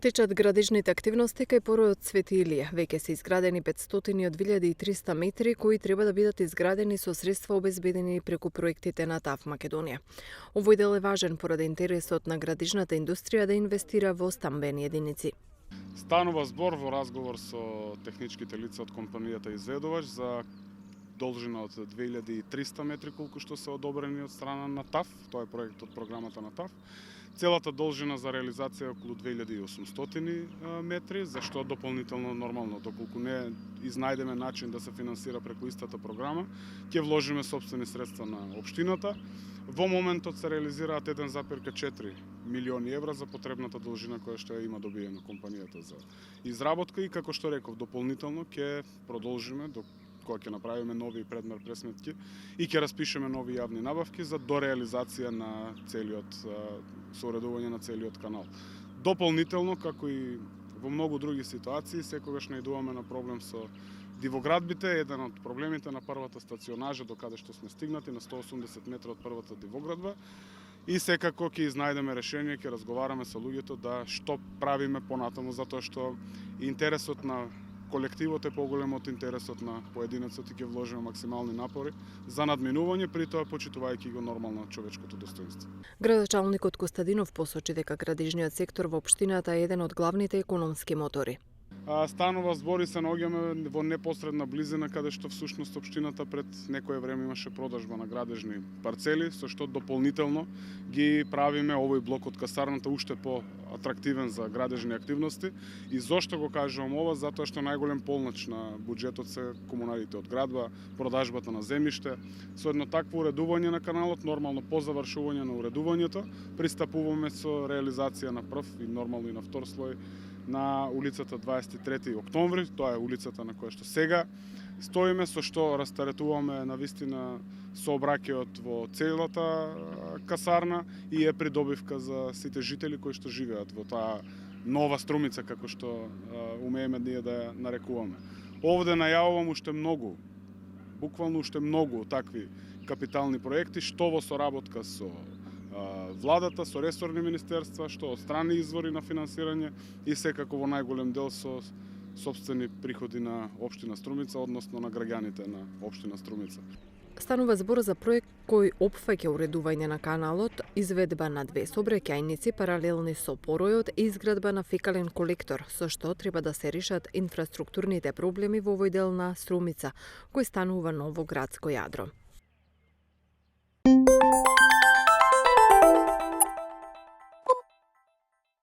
Течат градежните активности кај поројот Свети Илија. Веќе се изградени 500 од 1300 метри кои треба да бидат изградени со средства обезбедени преку проектите на ТАВ Македонија. Овој дел е важен поради интересот на градежната индустрија да инвестира во стамбени единици. Станува збор во разговор со техничките лица од компанијата изведувач за должина од 2300 метри колку што се одобрени од страна на ТАВ, тоа е проект од програмата на ТАВ. Целата должина за реализација е околу 2800 метри, за што дополнително нормално, доколку не изнајдеме начин да се финансира преку истата програма, ќе вложиме сопствени средства на општината. Во моментот се реализираат 1,4 милиони евра за потребната должина која што ја има добиена компанијата за изработка и како што реков, дополнително ќе продолжиме до кога ќе направиме нови предмер пресметки и ќе распишеме нови јавни набавки за дореализација на целиот соуредување на целиот канал. Дополнително, како и во многу други ситуации, секогаш наидуваме на проблем со дивоградбите. Еден од проблемите на првата стационажа до каде што сме стигнати на 180 метра од првата дивоградба. И секако ќе изнајдеме решение, ќе разговараме со луѓето да што правиме понатаму, затоа што интересот на колективот е поголем од интересот на поединецот и ќе вложиме максимални напори за надминување, при тоа почитувајќи го нормално човечкото достоинство. Градоначалникот Костадинов посочи дека градежниот сектор во општината е еден од главните економски мотори. Станува збор и се наоѓаме во непосредна близина каде што всушност општината пред некое време имаше продажба на градежни парцели, со што дополнително ги правиме овој блок од касарната уште по-атрактивен за градежни активности. И зошто го кажувам ова? Затоа што најголем полнач на буџетот се комуналите од градба, продажбата на земјиште. Со едно такво уредување на каналот, нормално по завршување на уредувањето, пристапуваме со реализација на прв и нормално и на втор слој на улицата 23 октомври, тоа е улицата на која што сега стоиме, со што растаретуваме навистина сообраќајот во целата касарна и е придобивка за сите жители кои што живеат во таа нова Струмица, како што умееме ние да ја нарекуваме. Овде најавувам уште многу, буквално уште многу такви капитални проекти, што во соработка со владата, со ресорни министерства, што од страни извори на финансирање и секако во најголем дел со сопствени приходи на општина Струмица, односно на граѓаните на општина Струмица. Станува збор за проект кој опфаќа уредување на каналот, изведба на 2 сообраќајници паралелни со поројот и изградба на фекален колектор, со што треба да се решат инфраструктурните проблеми во овој дел на Струмица, кој станува ново градско јадро.